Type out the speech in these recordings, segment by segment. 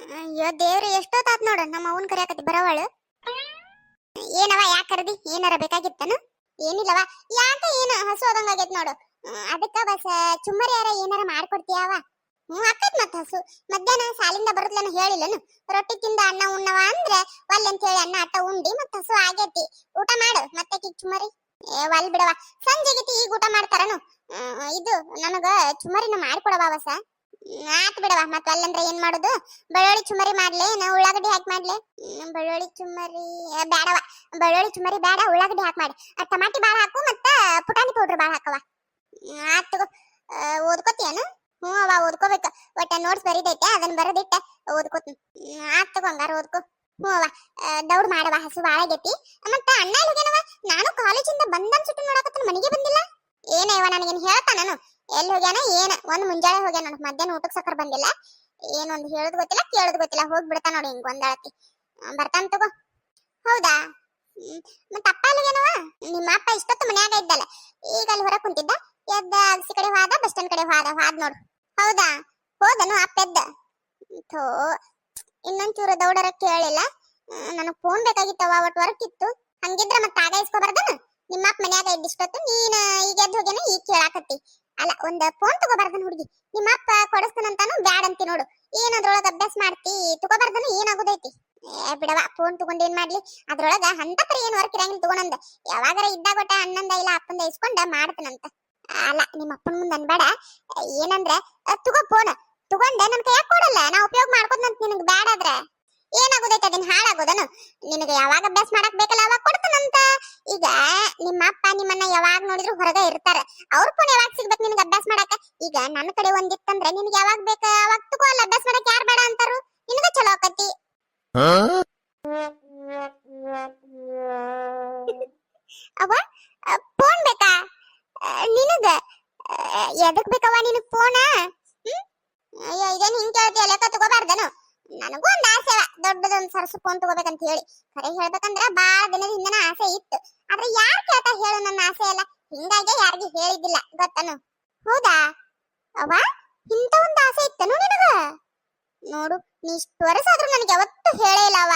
ಅಯ್ಯೋ ದೇವ್ರಿ ಎಷ್ಟೊತ್ತಾತ್ ನೋಡ ನಮ್ಮ ಅವನ್ ಕರೆಯಕತ್ತಿ ಬರವಾಳು. ಏನವ ಯಾಕೆ ಕರೆದಿ? ಏನಾರ ಬೇಕಾಗಿತ್ತನು? ಏನಿಲ್ಲವ, ಯಾಕ ಏನು ಹಸು ಆದಂಗಾಗೈತ್ ನೋಡು. ಅದಕ್ಕ ಬಸ್ ಚುಮ್ಮರಿ ಯಾರ ಏನಾರ ಮಾಡ್ಕೊಡ್ತೀಯವ? ಅಕ್ಕತ್ ಮತ್ತ ಹಸು ಮಧ್ಯಾಹ್ನ ಸಾಲಿಂದ ಬರುದ್ಲೇನು ಹೇಳಿಲ್ಲನು? ರೊಟ್ಟಿ ತಿಂದ ಅನ್ನ ಉಣ್ಣವ ಅಂದ್ರೆ ಒಲ್ಲೆ ಅಂತ ಹೇಳಿ ಅನ್ನ ಅಟ್ಟ ಉಂಡಿ ಮತ್ತ ಹಸು ಆಗೈತಿ, ಊಟ ಮಾಡು ಮತ್ತೆ ಚುಮ್ಮರಿ. ಒಲ್ ಬಿಡವ, ಸಂಜೆಗಿತಿ ಈಗ ಊಟ ಮಾಡ್ತಾರನು? ಇದು ನನಗ ಚುಮ್ಮರಿನ ಮಾಡ್ಕೊಡವ ಬಸ. ಆತ್ ಬಿಡವ, ಮತ್ತ ಅಲ್ಲಂದ್ರೆ ಏನ್ ಮಾಡುದು? ಬೆಳ್ಳುಳ್ಳಿ ಚುಮ್ಮರಿ ಮಾಡ್ಲಿ ನಾ ಉಳ್ಳಾಗಡ್ಡಿ ಹಾಕಿ ಮಾಡ್ಲಿ? ಬೆಳ್ಳುಳ್ಳಿ ಚುಮ್ಮರಿ ಬೇಡವ, ಬೆಳ್ಳುಳ್ಳಿ ಚುಮ್ಮರಿ ಬೇಡ, ಉಳ್ಳಾಗಡ್ಡಿ ಹಾಕಿ ಮಾಡಿ. ಟಮಾಟಿ ಬಾಳ ಹಾಕು ಮತ್ತ ಪುಟಾಣಿ ಪೌಡ್ರ್ ಬಾಳ ಹಾಕವ. ಆತ್ ತಗೋ. ಓದ್ಕೋತಿಯೇನು? ಹ್ಞೂ ಅವ ಓದ್ಕೋಬೇಕ. ಒಟ್ಟ ನೋಟ್ಸ್ ಬರೀದೈತೆ ಅದನ್ನ ಬರದಿಟ್ಟ ಓದ್ಕೋತೀನಿ. ಆತ್ ತಗೋ, ಹಂಗಾರ ಓದ್ಕೋ. ಹ್ಞೂ ಅವ ದೌಡ್ ಮಾಡವ, ಹಸು ಬಾಳ ಆಗೈತಿ. ಮತ್ತ ಅಣ್ಣ ಹೋಗ್ಯಾನವ? ನಾನು ಕಾಲೇಜಿಂದ ಬಂದನ್ ಸುಟ್ಟು ನೋಡಕತ್ತ ಮನೆಗೆ ಬಂದಿಲ್ಲ. ಏನೇವ ನನಗೇನು ಹೇಳ್ತಾ ನಾನು? ಎಲ್ಲಿ ಹೋಗ್ಯಾನ ಏನ? ಒಂದ್ ಮುಂಜಾನೆ ಹೋಗ್ಯಾನ ನೋಡು, ಮಧ್ಯಾಹ್ನ ಊಟಕ್ಕೆ ಸಕ್ಕರ್ ಬಂದಿಲ್ಲ. ಏನೊಂದು ಹೇಳುದು ಗೊತ್ತಿಲ್ಲ ಕೇಳುದು ಗೊತ್ತಿಲ್ಲ, ಹೋಗಿ ಬಿಡ್ತಾ ನೋಡಿ ಹಿಂಗ್ ಒಂದಾಳತಿ. ಬರ್ತಾನ ತಗೋ. ಹೌದಾ? ಮತ್ತ ಅಪ್ಪ ಅಲ್ಲಿಗೇನವ? ನಿಮ್ಮ ಅಪ್ಪ ಇಷ್ಟೊತ್ತು ಮನ್ಯಾಗ ಇದ್ದಲ್ಲ, ಈಗ ಅಲ್ಲಿ ಹೊರ ಕುಂತಿದ್ದ. ಎದ್ದ ಅಗಸಿ ಕಡೆ ಹೋದ, ಬಸ್ ಸ್ಟ್ಯಾಂಡ್ ಕಡೆ ಹೋದ ನೋಡು. ಹೌದಾ? ಹೋದನು ಅಪ್ಪ ಎದ್ದ? ಥೋ, ಇನ್ನೊಂಚೂರು ದೌಡರ ಕೇಳಿಲ್ಲ. ನನಗ್ ಫೋನ್ ಬೇಕಾಗಿತ್ತವ, ಒಟ್ಟು ವರ್ಕ್ ಇತ್ತು. ಹಂಗಿದ್ರ ಮತ್ತ ಆಗ ಇಸ್ಕೊಬಾರ್ದನು? ನಿಮ್ಮ ಅಪ್ಪ ಮನ್ಯಾಗ ಇದ್ದಿಷ್ಟೊತ್ತು ನೀನ್ ಈಗ ಎದ್ದು ಹೋಗ್ಯಾನ ಈಗ ಕೇಳಾಕತ್ತಿ. ಅಲ್ಲ, ಒಂದ್ ಫೋನ್ ತಗೋಬಾರ್ದನ್ ಹುಡುಗಿ? ನಿಮ್ಮ ಅಪ್ಪ ಕೊಡಿಸ್ತಾನಂತಾನು ಬ್ಯಾಡ ಅಂತಿ ನೋಡು. ಏನದ್ರೊಳಗ ಅಭ್ಯಾಸ ಮಾಡ್ತಿ? ತಗೋಬಾರ್ದನು? ಏನಾಗುದೈತಿ? ಬಿಡವ, ಫೋನ್ ತಗೊಂಡ್ ಏನ್ ಮಾಡ್ಲಿ? ಅದ್ರೊಳಗ ಹಂತಪರಿ ಏನ್ ವರ್ಕ್ ಇರಂಗಿಲ್ಲ ತಗೊಂಡಂದ. ಯಾವಾಗಾರ ಇದ್ದಾಗ ಒಟ್ಟ ಅಣ್ಣಂದ ಇಲ್ಲ ಅಪ್ಪಂದ ಇಸ್ಕೊಂಡ ಮಾಡ್ತಾನಂತ. ಅಲ್ಲ, ನಿಮ್ಮ ಅಪ್ಪನ ಮುಂದೆ ಅನ್ಬೇಡ. ಏನಂದ್ರೆ ತಗೋ ಫೋನ್ ತಗೊಂಡ ನನ್ ಕೈಯಾಗ ಕೊಡಲ್ಲ, ನಾ ಉಪಯೋಗ ಮಾಡ್ಕೋದಂತ. ನಿನಗ್ ಬ್ಯಾಡ ಆದ್ರ ಏನಾಗುದೈತೆ? ಅದನ್ನ ಹಾಳಾಗೋದನು? ನಿನಗೆ ಯಾವಾಗ ಅಭ್ಯಾಸ ಮಾಡಕ್ ಬೇಕಲ್ಲ ಅವಾಗ ಕೊಡ್ತಾನಂತ. ಈಗ ನಿಮ್ಮ ಅಪ್ಪ ನಿಮ್ಮನ್ನ ಯಾವಾಗ ನೋಡಿದ್ರು ಹೊರಗ ಇರ್ತಾರ. ಅವ್ರ ಫೋನ್ ಯಾವಾಗ ಸಿಗ್ಬೇಕು ನಿನಗೆ ಅಭ್ಯಾಸ ಮಾಡಕ? ಈಗ ನನ್ನ ಕಡೆ ಒಂದಿತ್ತಂದ್ರೆ ನಿನಗೆ ಯಾವಾಗ ಬೇಕ ಅವಾಗ ತಗೋ. ಅಲ್ಲ, ಅಭ್ಯಾಸ ಮಾಡಕ್ ಯಾರು ಬೇಡ ಅಂತಾರು? ನಿನಗ ಚಲೋ ಆಕತಿ. ಅವ ಫೋನ್ ಬೇಕಾ ನಿನಗ? ಎದಕ್ ಬೇಕವ ನಿನಗ್ ಫೋನ? ಅಯ್ಯೋ, ಇದೇನು ಹಿಂಗ್ ಕೇಳ್ತೀಯ? ಲೆಕ್ಕ ತಗೋಬಾರ್ದನು? ನನಗೂ ಒಂದ್ ಆಸೆ ದೊಡ್ಡದೊಂದ್ ಸರ್ಸು ಫೋನ್ ತಗೋಬೇಕಂತ ಹೇಳಿ. ಖರೆ ಹೇಳ್ಬೇಕಂದ್ರ ಬಾಳ ದಿನದ ಹಿಂದನ ಆಸೆ ಇತ್ತು. ಆದ್ರೆ ಯಾರ್ ಕೇಳ್ತಾ ಹೇಳು ನನ್ನ ಆಸೆ ಎಲ್ಲ? ಹಿಂಗಾಗಿ ಯಾರಿಗೂ ಹೇಳಿದ್ದಿಲ್ಲ, ಗೊತ್ತನು? ಹೌದಾ ಅವ, ಇಂತ ಒಂದ್ ಆಸೆ ಇತ್ತನು ನಿನಗ? ನೋಡು, ನೀ ಇಷ್ಟು ವರ್ಷ ಆದ್ರೂ ನನಗೆ ಯಾವತ್ತೂ ಹೇಳೇ ಇಲ್ಲ ಅವ.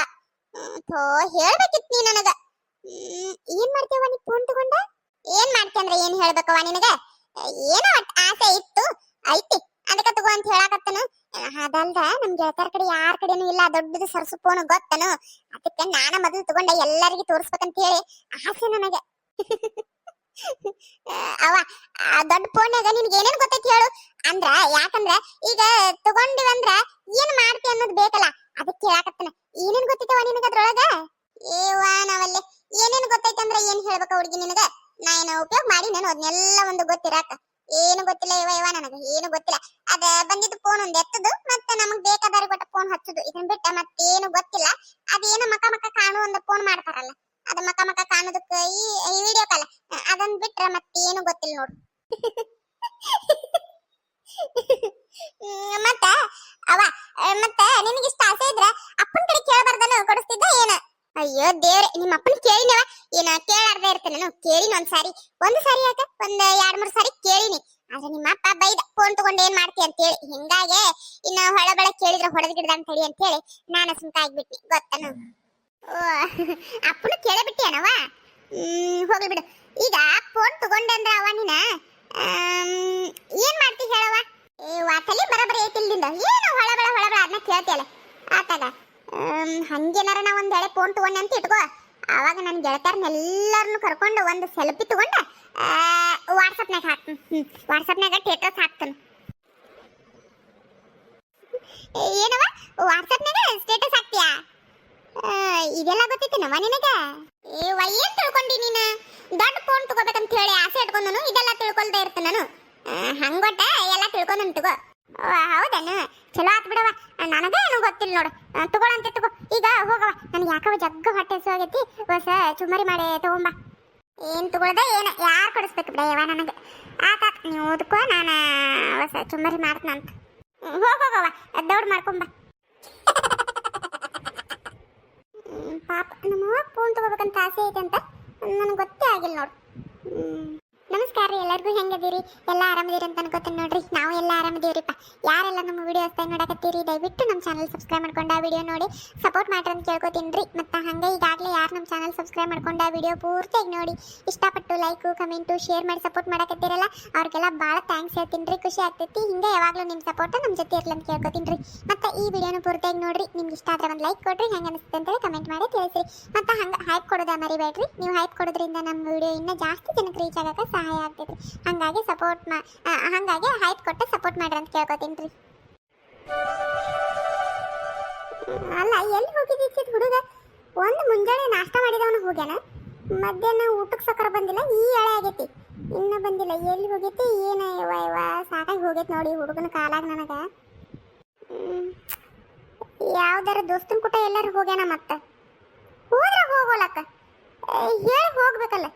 ಥೋ, ಹೇಳ್ಬೇಕಿತ್ತು ನೀ ನನಗ. ಏನ್ ಮಾಡ್ತೀವ ನೀ ಫೋನ್ ತಗೊಂಡ? ಏನ್ ಮಾಡ್ತಿ ಅಂದ್ರೆ ಏನ್ ಹೇಳ್ಬೇಕವ ನಿನಗ? ಏನೋ ಆಸೆ ಇತ್ತು, ಐತಿ, ಅದಕ್ಕ ತಗೋ ಅಂತ ಹೇಳಾಕತ್ತನು. ಅದಲ್ದ ನಮ್ ಗೆಳತರ ಕಡೆ ಯಾರ ಕಡೆನೂ ಇಲ್ಲ ದೊಡ್ಡದು ಸರ್ಸು ಫೋನ್, ಗೊತ್ತನು? ಅದಕ್ಕೆ ನಾನ ಮೊದಲು ತಗೊಂಡ ಎಲ್ಲರಿಗೂ ತೋರಿಸ್ಬೇಕಂತ ಹೇಳಿ ಆಸೆ ನನಗೆ. ಅವ ದೊಡ್ಡ ಫೋನ್ಯಾಗ ನಿನ್ಗೆ ಏನೇನ್ ಗೊತ್ತೈತಿ ಹೇಳು? ಅಂದ್ರ ಯಾಕಂದ್ರ ಈಗ ತಗೊಂಡಿವಂದ್ರ ಏನ್ ಮಾಡ್ತಿ ಅನ್ನೋದು ಬೇಕಲ್ಲ, ಅದಕ್ಕೆ ಹೇಳಾಕತ್ತನ. ಏನೇನ್ ಗೊತ್ತೈತವ ನಿನಗ ಅದ್ರೊಳಗ? ಏವಾ ನಾವಲ್ಲಿ ಏನೇನ್ ಗೊತ್ತೈತಿ ಅಂದ್ರ ಏನ್ ಹೇಳ್ಬೇಕ ಹುಡುಗಿ ನಿನಗ? ನಾ ಏನ ಉಪಯೋಗ ಮಾಡಿ ನಾನು ಅದನ್ನೆಲ್ಲ ಒಂದು ಗೊತ್ತಿರಾಕ? ಏನು ಗೊತ್ತಿಲ್ಲ ಇವ ನನಗ, ಏನು ಗೊತ್ತಿಲ್ಲ. ಅದ ಬಂದಿದ್ದು ಫೋನ್ ಒಂದ್ ಎತ್ತದು ಮತ್ತೆ ನಮಗ್ ಬೇಕಾದವ್ರಿಗೆ ಒಟ್ಟ ಫೋನ್ ಹಚ್ಚುದು, ಇದನ್ ಬಿಟ್ಟ ಮತ್ತೇನು ಗೊತ್ತಿಲ್ಲ. ಅದೇನು ಮಕ ಮಕ ಕಾಣು ಒಂದು ಫೋನ್ ಮಾಡ್ತಾರಲ್ಲ, ಅದ ಮಕ ಮಕ ಕಾಣೋದಕ್ಕ ಈ ವಿಡಿಯೋ ಕಾಲ್, ಅದನ್ ಬಿಟ್ರ ಮತ್ತೇನು ಗೊತ್ತಿಲ್ಲ ನೋಡು. ಮತ್ತ ಅವ ಮತ್ತ ನಿನಗಿಷ್ಟ ಆಸೆ ಇದ್ರ ಅಪ್ಪನ ಕಡೆ ಕೇಳಬಾರ್ದನು? ಕೊಡಿಸ್ತಿದ್ದ ಏನ? ಅಯ್ಯೋ ದೇವ್ರೆ, ನಿಮ್ಮ ಅಪ್ಪನ ಕೇಳಿನವ? ಏನ ಕೇಳಾರ್ದೆ ಇರ್ತೇನೆ ನಾನು? ಕೇಳಿನ ಒಂದ್ ಸಾರಿ ಯಾಕ ಒಂದ್ 2-3 ಸಾರಿ ಕೇಳಿನಿ. ಆದ್ರೆ ನಿಮ್ಮ ಅಪ್ಪ ಬೈದ ಫೋನ್ ತಗೊಂಡ್ ಏನ್ ಮಾಡ್ತಿ ಅಂತ ಹೇಳಿ. ಹಿಂಗಾಗೆ ಇನ್ನ ಹೊಳಬಳ ಕೇಳಿದ್ರೆ ಹೊಡೆದ್ ಗಿಡದ ಅಂತ ಹೇಳಿ ಅಂತ ಹೇಳಿ ನಾನು ಸುಮ್ಕ ಆಗ್ಬಿಟ್ನಿ, ಗೊತ್ತನು? ಅಪ್ಪನ ಕೇಳೇ ಬಿಟ್ಟಿಯನವ? ಹೋಗ್ಲಿ ಬಿಡು. ಈಗ ಫೋನ್ ತಗೊಂಡೆ ಅಂದ್ರ ಅವ ನೀನ ಏನ್ ಮಾಡ್ತಿ ಹೇಳವ? ತಲೆ ಬರಬರಿ ಐತಿಲ್ದಿಂದ ಏನು ಹೊಳಬಳ ಅದನ್ನ ಕೇಳ್ತಿಯಲ್ಲ ಆತಾಗ. ಹಂಗೇನಾರ ನಾ ಒಂದ್ ವೇಳೆ ಫೋನ್ ತಗೊಂಡೆ ಅಂತ ಇಟ್ಕೋ, ಆವಾಗ ನನ್ನ ಗೆಳತಿಯರ್ನೆಲ್ಲರನ್ನು ಕರ್ಕೊಂಡು ಒಂದು ಸೆಲ್ಫಿ ತಗೊಂಡ ವಾಟ್ಸಪ್ನಾಗ ಹಾಕ್ತೀನಿ. ವಾಟ್ಸಪ್ನಾಗ ಸ್ಟೇಟಸ್ ಹಾಕ್ತಾನೆ. ಏನವ ವಾಟ್ಸಪ್ನಾಗ ಸ್ಟೇಟಸ್ ಹಾಕ್ತೀಯಾ? ಇದೆಲ್ಲ ಗೊತ್ತಿತ್ತೇನವ ನಿನಗ? ಏನ್ ತಿಳ್ಕೊಂಡಿ ನೀನು? ದೊಡ್ಡ ಫೋನ್ ತಗೋಬೇಕಂತ ಹೇಳಿ ಆಸೆ ಇಟ್ಕೊಂಡನು, ಇದೆಲ್ಲ ತಿಳ್ಕೊಳ್ತಾ ಇರ್ತೇನೆ ನಾನು. ಹಂಗೊಟ್ಟ ಎಲ್ಲ ತಿಳ್ಕೊಂಡನ್ ತಗೋ. ಹೌದನು? ಚಲೋ ಆತ್ ಬಿಡವ. ನನಗ ಏನು ಗೊತ್ತಿಲ್ಲ ನೋಡು. ತಗೊಳಂತೆ ತಗೋ. ಈಗ ಹೋಗವ, ನನ್ಗೆ ಯಾಕವ ಜಗ್ಗ ಹೊಟ್ಟೆ ಹಸು ಆಗೈತಿ. ಹೊಸ ಚುಮ್ಮರಿ ಮಾಡಿ ತಗೊಂಬ. ಏನ್ ತಗೊಳ್ದ ಏನ ಯಾರು ಕೊಡಿಸ್ಬೇಕು ಬಿಡ ಯವ ನನಗೆ. ಆತಾತ್, ನೀವು ಓದ್ಕೋ, ನಾನು ಹೊಸ ಚುಮ್ಮರಿ ಮಾಡ್ತನಂತ. ಹೋಗವ, ದೌಡ್ ಮಾಡ್ಕೊಂಬ. ಪಾಪ ನಮ್ಮವ್ವ ಫೋನ್ ತಗೋಬೇಕಂತ ಆಸೆ ಐತೆ ಅಂತ ನನಗೆ ಗೊತ್ತೇ ಆಗಿಲ್ಲ ನೋಡು. ನಮಸ್ಕಾರ ರೀ. ಎಲ್ಲರಿಗೂ ಹೆಂಗದಿರಿ? ಎಲ್ಲ ಆರಾಮದಿರಿ ಅಂತ ಅನ್ಕೋತೀನಿ ನೋಡ್ರಿ. ನಾವು ಎಲ್ಲ ಆರಾಮದಿವ್ರಿಪ್ಪ. ಯಾರೆಲ್ಲ ನಮ್ಮ ವಿಡಿಯೋ ಹೊಸ್ತಾಗಿ ನೋಡಕತ್ತೀರಿ ದಯವಿಟ್ಟು ನಮ್ಮ ಚಾನಲ್ ಸಬ್ಸ್ಕ್ರೈಬ್ ಮಾಡ್ಕೊಂಡು ಆ ವಿಡಿಯೋ ನೋಡಿ ಸಪೋರ್ಟ್ ಮಾಡ್ರಿ ಅಂತ ಕೇಳ್ಕೊತೀನಿ. ಮತ್ತು ಹಂಗೆ ಈಗಾಗಲೇ ಯಾರು ನಮ್ಮ ಚಾನಲ್ ಸಬ್ಸ್ಕ್ರೈಬ್ ಮಾಡ್ಕೊಂಡು ಆ ವಿಡಿಯೋ ಪೂರ್ತಿಯಾಗಿ ನೋಡಿ ಇಷ್ಟಪಟ್ಟು ಲೈಕು ಕಮೆಂಟು ಶೇರ್ ಮಾಡಿ ಸಪೋರ್ಟ್ ಮಾಡಕತ್ತೀರಲ್ಲ ಅವ್ರಿಗೆಲ್ಲ ಭಾಳ ಥ್ಯಾಂಕ್ಸ್ ಹೇಳ್ತೀನಿ ರೀ. ಖುಷಿ ಆಗ್ತೈತಿ. ಹಿಂಗೆ ಯಾವಾಗಲೂ ನಿಮ್ಮ ಸಪೋರ್ಟ್ ನಮ್ಮ ಜೊತೆ ಇರಲಿ ಅಂತ ಕೇಳ್ಕೊತೀನಿ ರೀ. ಮತ್ತು ಈ ವಿಡಿಯೋನ ಪೂರ್ತಿಯಾಗಿ ನೋಡ್ರಿ. ನಿಮ್ಗೆ ಇಷ್ಟ ಆದರೆ ಒಂದು ಲೈಕ್ ಕೊಡ್ರಿ, ಹೆಂಗೆ ಅನಿಸುತ್ತೆ ಅಂತೇಳಿ ಕಮೆಂಟ್ ಮಾಡಿ ತಿಳಿಸ್ರಿ. ಮತ್ತು ಹಂಗೆ ಹೈಪ್ ಕೊಡೋದ ಮರಿಬೇಡ್ರಿ. ನೀವು ಹೈಪ್ ಕೊಡೋದ್ರಿಂದ ನಮ್ಮ ವಿಡಿಯೋ ಇನ್ನೂ ಜಾಸ್ತಿ ಜನಕ್ಕೆ ರೀಚ್ ಆಗಕ್ಕೆ ಸಹಾಯ ಆಗ್ತೈತಿ. ಹಾಗಾಗಿ ಹಾಗಾಗಿ ಹೈಪ್ ಕೊಟ್ಟು ಸಪೋರ್ಟ್ ಮಾಡ್ರಿ ಅಂತ ಕೇಳ್ಕೊತೀನಿ ರೀ. ಅಲ್ಲ, ಎಲ್ಲಿ ಹೋಗಿದ್ದಿತ್ತು ಹುಡುಗ? ಒಂದು ಮುಂಜಾನೆ ನಾಷ್ಟ ಮಾಡಿದವನು ಹೋಗ್ಯಾನ, ಮಧ್ಯಾಹ್ನ ಊಟಕ್ಕೆ ಸಕ್ಕರೆ ಬಂದಿಲ್ಲ, ಈ ಎಳೆ ಆಗೈತಿ, ಇನ್ನೂ ಬಂದಿಲ್ಲ. ಎಲ್ಲಿ ಹೋಗೈತಿ ಏನು? ಯವ್ವ ಸಾಕಾಗಿ ಹೋಗೈತಿ ನೋಡಿ ಹುಡುಗನ ಕಾಲಾಗ ನನಗೆ. ಯಾವ್ದಾರ ದೋಸ್ತನ ಕೂಟ ಎಲ್ಲರೂ ಹೋಗ್ಯಾನ. ಮತ್ತೆ ಹೋದ್ರೆ ಹೋಗೋಲಕ್ಕ ಹೇಳಿ ಹೋಗ್ಬೇಕಲ್ಲ.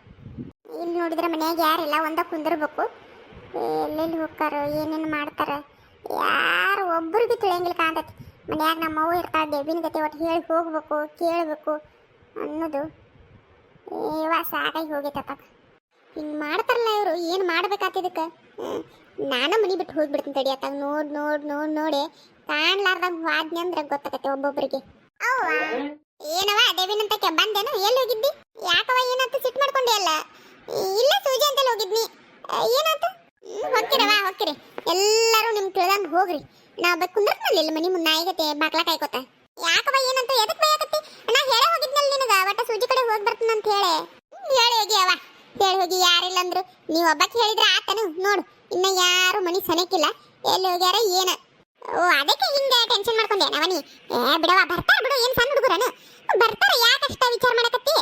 ಇಲ್ಲಿ ನೋಡಿದ್ರೆ ಮನ್ಯಾಗ ಯಾರಿಲ್ಲ, ಒಂದ ಕುಂದಿರ್ಬೇಕು. ಎಲ್ಲೆಲ್ಲಿ ಹೋಗ್ತಾರೋ ಏನೇನು ಮಾಡ್ತಾರ ಯಾರು ಒಬ್ಬರಿಗೆ ತಿಳಿಯಂಗಿಲ್ಲ ಕಾಣ್ತೈತಿ. ಮನ್ಯಾಗ ನಮ್ಮವ್ವ ಇರ್ತಾಳೆ, ದೇವಿನ ಗತಿ ಒಟ್ಟು ಹೇಳಿ ಹೋಗ್ಬೇಕು ಕೇಳಬೇಕು ಅನ್ನೋದು. ಸಾಕಾಗಿ ಹೋಗೈತಪ್ಪ. ಹಿಂಗೆ ಮಾಡ್ತಾರಲ್ಲ ಇವರು, ಏನು ಮಾಡ್ಬೇಕಾತಿದಕ್ಕೆ? ನಾನು ಮನೆ ಬಿಟ್ಟು ಹೋಗ್ಬಿಡ್ತೀನಿ ತಡಿ. ಅತ್ತಾಗ ನೋಡಿ ಕಾಣ್ಲಾರ್ದಾಗ ವಾದ್ನಿ ಅಂದ್ರೆ ಗೊತ್ತಾಗತ್ತೆ ಒಬ್ಬೊಬ್ಬರಿಗೆ. ಅವ್ವ ಏನವ ದೇವಿನಂತಕ್ಕೆ ಬಂದೇನು? ಎಲ್ಲಿ ಹೋಗಿದ್ದಿ? ಯಾಕವ ಏನಾಯ್ತು? ಸಿಟ್ಟು ಮಾಡ್ಕೊಂಡೆ ಅಲ್ಲ? ಇಲ್ಲ ಸೂಜಿ ಅಂತಲ್ಲಿ ಹೋಗಿದ್ನಿ. ಏನಾಯ್ತು? ಹೊಕ್ಕಿರಿ ಎಲ್ಲರೂ ನಿಮ್ಗೆ ತಿಳಿದಂಗೆ ಹೋಗ್ರಿ. ನಾ ಕುಂದ್ರಲ್ಲ ಮನಿ ಮುಂದೆ ನಾಯಿಗತ್ತೆ ಬಾಕ್ಲ ಕಾಯ್ಕೋತ. ಯಾಕವ ಏನಂತ ಎದಕ್ಕೆ ಬೈಯಾಕತ್ತಿ? ನಾ ಹೇಳೇ ಹೋಗಿದ್ನಲ್ಲ ನಿನಗ, ಒಟ್ಟ ಸೂಜಿ ಕಡೆ ಹೋಗಿ ಬರ್ತೀನಿ ಅಂತ ಹೇಳಿ ಹೋಗಿ. ಅವ ಹೇಳಿ ಹೋಗಿ ಯಾರಿಲ್ಲ ಅಂದ್ರು ನೀವು ಒಬ್ಬಕ್ಕೆ ಹೇಳಿದ್ರೆ ಆತನು. ನೋಡು ಇನ್ನ ಯಾರು ಮನಿ ಸನಕಿಲ್ಲ, ಎಲ್ಲಿ ಹೋಗ್ಯಾರ ಏನ? ಓ ಅದಕ್ಕೆ ಹಿಂಗೆ ಟೆನ್ಷನ್ ಮಾಡ್ಕೊಂಡೆ ನವನಿ. ಬಿಡವ ಬರ್ತಾರ ಬಿಡು, ಏನು ಸಣ್ಣ ಹುಡುಗರನು ಬರ್ತಾರ, ಯಾಕಷ್ಟ ವಿಚಾರ ಮಾಡಕತ್ತಿ?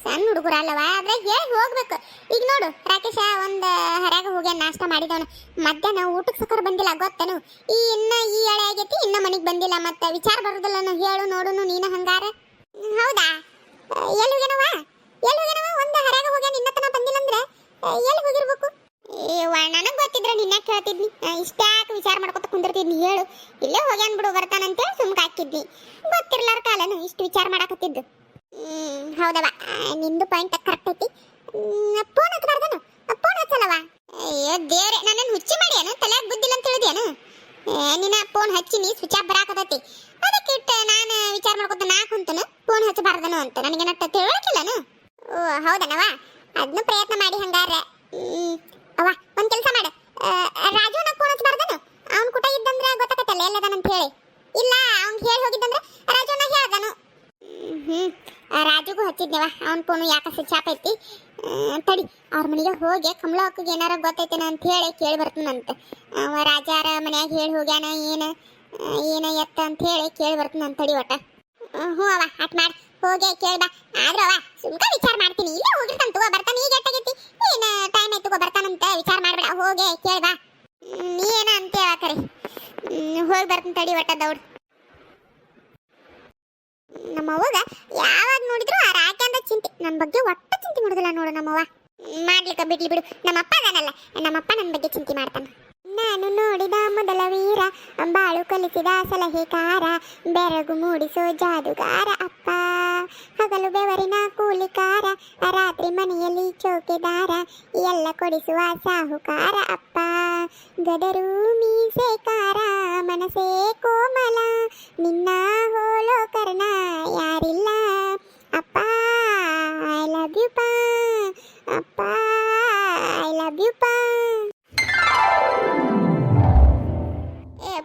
ಸಣ್ಣ ಹುಡುಗರ ಅಲ್ಲವ, ಆದ್ರೆ ಹೇಳಿ ಹೋಗ್ಬೇಕು. ಈಗ ನೋಡು ರಾಕೇಶ ಒಂದು ಹರ್ಯಾಗ ಹೋಗ್ಯಾನ ನಾಷ್ಟ ಮಾಡಿದವನು, ಮಧ್ಯಾಹ್ನ ಊಟಕ್ಕೆ ಸಕ್ಕರೆ ಬಂದಿಲ್ಲ ಗೊತ್ತನು? ಈ ಎಳೆ ಆಗೈತಿ, ಇನ್ನ ಮನೆಗೆ ಬಂದಿಲ್ಲ. ಮತ್ತೆ ವಿಚಾರ ಬರೋದಿಲ್ಲ. ಹೇಳು ನೋಡುನು ನೀನು ಹಂಗಾರ. ಹೌದಾ? ಎಲ್ಲಿ ಹೋಗ್ಯಾನವ? ಒಂದು ಹರ್ಯಾಗ ಹೋಗ್ಯಾನ, ಇನ್ನತನ ಬಂದಿಲ್ಲ ಅಂದ್ರೆ ಎಲ್ಲಿ ಹೋಗಿರ್ಬೇಕು? ನನಗೆ ಗೊತ್ತಿದ್ರೆ ನಿನ್ನ ಕೇಳ್ತಿದ್ನಿ, ಇಷ್ಟ್ಯಾಕೆ ವಿಚಾರ ಮಾಡ್ಕೊತ ಕುಂದಿರ್ತಿದ್ನಿ ಹೇಳು? ಇಲ್ಲೇ ಹೋಗ್ಯಾನ ಬಿಡು ಬರ್ತಾನಂತೇಳಿ ಸುಮ್ಕ ಹಾಕಿದ್ನಿ. ಗೊತ್ತಿರ್ಲಾರ ಕಾಲನು ಇಷ್ಟು ವಿಚಾರ ಮಾಡಾಕತ್ತಿದ್ದು. ಹೌದವ, ನಿಂದು ಪಾಯಿಂಟ್ ಕರೆಕ್ಟ್ ಐತಿ. ಫೋನ್ ಹಚ್ಚಬಾರ್ದನು? ಫೋನ್ ಹಚ್ಚಲ್ಲವ? ಅಯ್ಯೋ ದೇವ್ರೆ, ನನ್ನನ್ನು ಹುಚ್ಚಿ ಮಾಡಿ ಏನು ತಲೆಯಾಗ ಬುದ್ದಿಲ್ಲ ಅಂತ ಹೇಳಿದೇನು? ನಿನ್ನ ಫೋನ್ ಹಚ್ಚಿನಿ ಸ್ವಿಚ್ ಆಫ್ ಬರಾಕತೈತಿ, ಅದಕ್ಕೆ ಇಟ್ಟು ನಾನು ವಿಚಾರ ಮಾಡ್ಕೊತ ನಾ ಕುಂತನು ಫೋನ್ ಹಚ್ಚಬಾರ್ದನು ಅಂತ ನನಗೆ ನಟ್ಟ ತಿಳಕಿಲ್ಲನು. ಓ ಹೌದನವ, ಅದನ್ನು ಪ್ರಯತ್ನ ಮಾಡಿ ಹಂಗಾರ. ಅವ್ವ ಒಂದು ಕೆಲಸ ಮಾಡು, ರಾಜುನ ಫೋನ್ ಹಚ್ಚಬಾರ್ದನು? ಅವ್ನ ಕೂಟ ಇದ್ದಂದ್ರೆ ಗೊತ್ತಾಗತ್ತಲ್ಲ ಎಲ್ಲದನಂತ ಹೇಳಿ. ಇಲ್ಲ ಅವ್ನಿಗೆ ಹೇಳಿ ಹೋಗಿದ್ದಂದ್ರೆ ರಾಜುನ ಹೇಳ್ದನು. ರಾಜುಗೂ ಹಚ್ಚಿದ್ನೇವ, ಅವನ ಫೋನು ಯಾಕೆ ಸ್ವಿಚ್ ಆಫ್ ಐತಿ. ತಡಿ ಅವ್ರ ಮನೆಗೆ ಹೋಗಿ ಕಮಲ ಅಕ್ಕಗೆ ಏನಾರ ಗೊತ್ತೈತೇನ ಅಂತ ಹೇಳಿ ಕೇಳಿ ಬರ್ತೀನಂತೆ. ಅವ ರಾಜಾರ ಮನ್ಯಾಗ ಹೇಳಿ ಹೋಗ್ಯಾನ ಏನ ಎತ್ತ ಅಂತ ಹೇಳಿ ಕೇಳಿ ಬರ್ತೀನಂತ. ತಡಿ ಒಟ್ಟ. ಹ್ಞೂ ಅವ ಅಟ್ ಮಾಡಿ ಹೋಗಿ ಕೇಳ್ಬಾ. ಆದ್ರೂ ಅವ ಸುಮ್ಕ ವಿಚಾರ ಮಾಡ್ತೀನಿ, ಇಲ್ಲೇ ಹೋಗಿರ್ತಾನ ತಗೋ ಬರ್ತಾನೆ. ಈಗ ಎಟ್ಟಾಗೈತಿ, ಏನು ಟೈಮ್ ಆಯ್ತು ತಗೋ ಬರ್ತಾನಂತ ವಿಚಾರ ಮಾಡ್ಬೇಡ, ಹೋಗಿ ಕೇಳ್ಬಾ. ನೀ ಏನ ಅಂತೇವ ಕರೆ. ಹೋಗಿ ಬರ್ತೀನಿ ತಡಿ ಒಟ್ಟ ದೌಡ್. ನಮ್ಮವ್ವಗ ಯಾವಾಗ ನೋಡಿದ್ರು ಆ ರಾಕೆ ಅಂತ ಚಿಂತೆ, ನನ್ನ ಬಗ್ಗೆ ಒಟ್ಟು ಚಿಂತೆ ಮಾಡೋದಿಲ್ಲ ನೋಡು ನಮ್ಮವ್ವ. ಮಾಡ್ಲಿಕ್ಕೆ ಬಿಡ್ಲಿ ಬಿಡು, ನಮ್ಮಪ್ಪ ಅದಾನಲ್ಲ, ನಮ್ಮಪ್ಪ ನನ್ನ ಬಗ್ಗೆ ಚಿಂತೆ ಮಾಡ್ತಾನೆ. ನಾನು ನೋಡಿದ ಮೊದಲ ವೀರ, ಬಾಳು ಕಲಿಸಿದ ಸಲಹೆಕಾರ, ಬೆರಗು ಮೂಡಿಸೋ ಜಾದುಗಾರ ಅಪ್ಪ, ಹಗಲು ಬೆವರಿನ ಕೂಲಿಕಾರ, ರಾತ್ರಿ ಮನೆಯಲ್ಲಿ ಚೌಕಿದಾರ, ಎಲ್ಲ ಕೊಡಿಸುವ ಸಾಹುಕಾರ ಅಪ್ಪ, ಗದರು ಮೀಸೆಕಾರ, ಮನಸೇ ಕೋಮಲ, ನಿನ್ನ ಹೋಲೋ ಕರ್ಣ ಯಾರಿಲ್ಲ ಅಪ್ಪ, ಐ ಲವ್ ಯು ಪಾ ಅಪ್ಪ, ಐ ಲವ್ ಯು ಪಾ.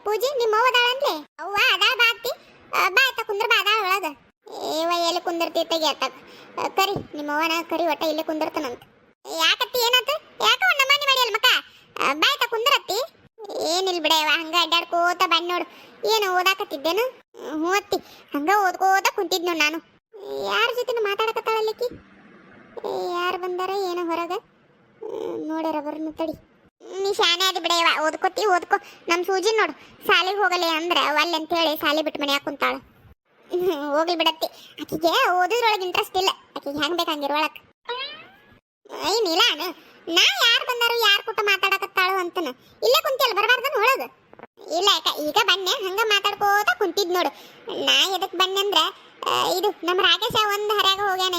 ಪೂಜಿ ನಿಮ್ಮ ಅವ್ವ ಅದಾಳಂತೆ? ಅವ್ವ ಅದಾಳ ಬಾತಿ ಬಾ ಆಯ್ತಾ ಕುಂದ್ರ ಬಾ ಅದಾಳ ಒಳಗ. ಏವ ಎಲ್ಲಿ ಕುಂದಿರ್ತಿ ತೆಗಿಯತ್ತಾಗ ಕರಿ ನಿಮ್ಮ ಅವ್ವನ ಕರಿ ಒಟ್ಟ ಇಲ್ಲೇ ಕುಂದಿರ್ತಾನಂತ. ಯಾಕತ್ತಿ ಏನಾಯ್ತು? ಯಾಕ ನಮ್ಮನೆ ಮಾಡಿ ಅಲ್ ಮಕ್ಕ ಬಾ ಆಯ್ತಾ ಕುಂದ್ರತ್ತಿ? ಏನಿಲ್ಲ ಬಿಡವ, ಹಂಗ ಅಡ್ಡಾಡ್ಕೋತ ಬಂದ್ ನೋಡು. ಏನು ಓದಾಕತ್ತಿದ್ದೇನು? ಹ್ಞೂ ಅತ್ತಿ, ಹಂಗ ಓದ್ಕೋತ ಕುಂತಿದ್ ನೋಡು ನಾನು. ಯಾರ ಜೊತೆ ಮಾತಾಡಕತ್ತಾಳಲ್ಲಿಕ್ಕಿ? ಯಾರು ಬಂದಾರ ಏನೋ ಹೊರಗ ನೋಡ್ಯಾರ ಬರ್ನು. ತಡಿ ನೀ ಶಾನೆ ಅದು ಬಿಡವ, ಓದ್ಕೋತಿ ಓದ್ಕೋ. ನಮ್ಮ ಸೂಜಿ ನೋಡು ಸಾಲಿಗೆ ಹೋಗಲಿ ಅಂದ್ರೆ ಒಲ್ಲೆ ಅಂತೇಳಿ ಸಾಲಿ ಬಿಟ್ಟು ಮನೆ ಹಾಕುಂತಾಳ. ಹೋಗ್ಲಿ ಬಿಡತ್ತಿ, ಆಕಿಗೆ ಓದೋದ್ರೊಳಗೆ ಇಂಟ್ರೆಸ್ಟ್ ಇಲ್ಲ, ಆಕಿಗೆ ಹೆಂಗ್ ಬೇಕಂಗಿರೋಳಕ್. ಏನಿಲ್ಲ ನಾ ಯಾರು ಬಂದಾರು ಯಾರು ಕೂಟ ಮಾತಾಡಕತ್ತಾಳು ಅಂತನ ಇಲ್ಲೇ ಕುಂತಿಯಲ್ಲ ಬರಬಾರ್ದನು ಒಳಗ? ಇಲ್ಲ ಯಾಕ ಈಗ ಬನ್ನೆ ಹಂಗ ಮಾತಾಡ್ಕೋತ ಕುಂತಿದ್ ನೋಡು. ನಾ ಎದಕ್ ಬನ್ನೆ ಅಂದ್ರೆ ಇದು ನಮ್ಮ ರಾಕೇಶ ಒಂದು ಹರ್ಯಾಗ ಹೋಗ್ಯಾನ.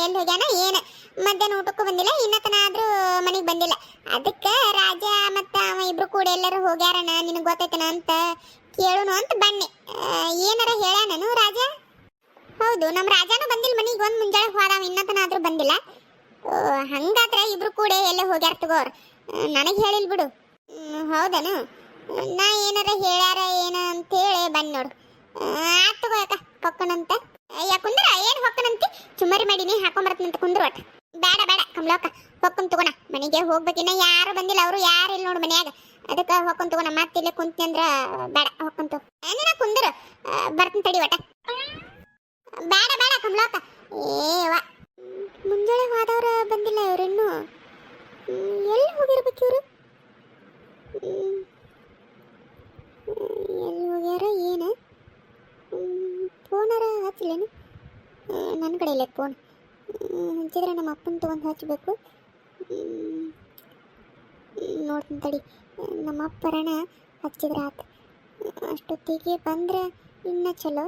ಎಲ್ಲಿ ಹೋಗ್ಯಾನ ಏನು ಮಧ್ಯಾಹ್ನ ಊಟಕ್ಕೂ ಬಂದಿಲ್ಲ, ಇನ್ನತನ ಆದ್ರೂ ಮನೆಗೆ ಬಂದಿಲ್ಲ. ಅದಕ್ಕೆ ರಾಜ ಮತ್ತು ಅವ ಇಬ್ರು ಕೂಡ ಎಲ್ಲರೂ ಹೋಗ್ಯಾರನ ನಿನಗೆ ಗೊತ್ತೈತನ ಅಂತ ಕೇಳೋನು ಅಂತ ಬನ್ನಿ. ಏನಾರ ಹೇಳ್ಯಾನನು ರಾಜ? ಹೌದು, ನಮ್ಮ ರಾಜನೂ ಬಂದಿಲ್ಲ ಮನೆಗೆ, ಒಂದು ಮುಂಜಾನೆ ಹೋದವ, ಇನ್ನತನ ಆದ್ರೂ ಬಂದಿಲ್ಲ. ಹಂಗಾದ್ರೆ ಇಬ್ರು ಕೂಡ ಎಲ್ಲೇ ಹೋಗ್ಯಾರ ತಗೋರ್, ನನಗೆ ಹೇಳಿಲ್ ಬಿಡು. ಹೌದನು? ನಾ ಏನಾರ ಹೇಳ್ಯಾರ ಏನ ಅಂತೇಳಿ ಬನ್ನಿ ನೋಡು. ಆತ್ ತಗೋ ಯಾಕ ಹೊಕ್ಕನಂತ. ಕುಂದ್ರ ಏನು ಹೊಕ್ಕನಂತಿ? ಚುಮ್ಮರಿ ಮಾಡೀನಿ ಹಾಕೊಂಬರ್ತೀನಂತ ಕುಂದ್ರು ಒಟ್ಟು. ಬೇಡ ಬೇಡ ಕಮಲಕ್ಕ, ಹೊಕ್ಕನ್ ತಗೋಣ, ಮನೆಗೆ ಹೋಗ್ಬೇಕಿನ್ನ ಯಾರು ಬಂದಿಲ್ಲ, ಅವರು ಯಾರು ಇಲ್ಲ ನೋಡು ಮನ್ಯಾಗ. ಅದಕ್ಕೆ ಹೊಕ್ಕನ್ ತಗೋಣ, ಮತ್ತಿಲ್ಲೇ ಕುಂತಿ ಅಂದ್ರ ಬೇಡ, ಹೊಕ್ಕಂತು ಏನಿನ ಕುಂದ್ರ ಬರ್ತೀನಿ ತಡಿ ಒಟ್ಟ. ಬೇಡ ಬೇಡ ಕಮಲಕ್ಕ. ಏವಾ ಮುಂಜಾನೆ ಹೋದವ್ರ ಬಂದಿಲ್ಲ ಇವ್ರಿನ್ನೂ, ಎಲ್ಲಿ ಹೋಗಿರ್ಬೇಕು ಇವರು? ಎಲ್ಲಿ ಹೋಗ್ಯಾರ ಏನು? ಫೋನಾರ ಹಚ್ಚಲೇನು? ನನ್ನ ಕಡೆ ಇಲ್ಲ ಫೋನ್. ಹಂಚಿದ್ರೆ ನಮ್ಮ ಅಪ್ಪನ ತೊಗೊಂಡು ಹಚ್ಚಬೇಕು. ನೋಡ್ತೀನಿ ತಡಿ, ನಮ್ಮ ಅಪ್ಪರಣ ಹಚ್ಚಿದ್ರೆ ಆತ. ಅಷ್ಟೊತ್ತಿಗೆ ಬಂದ್ರೆ ಇನ್ನ ಚಲೋ.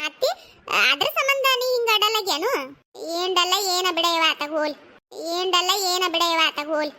ಅತ್ತಿ, ಅದ್ರ ಸಂಬಂಧ ನೀ ಹಿಂಗ ಅಡಲಾಗ್ಯಾನು? ಏನ್ಡಲ್ಲ ಏನ ಬಿಡೆಯವ ಆತ ಗೋಲ್, ಏನ್ಡಲ್ಲ ಏನ ಬಿಡೆಯವ ಆತ ಗೋಲ್.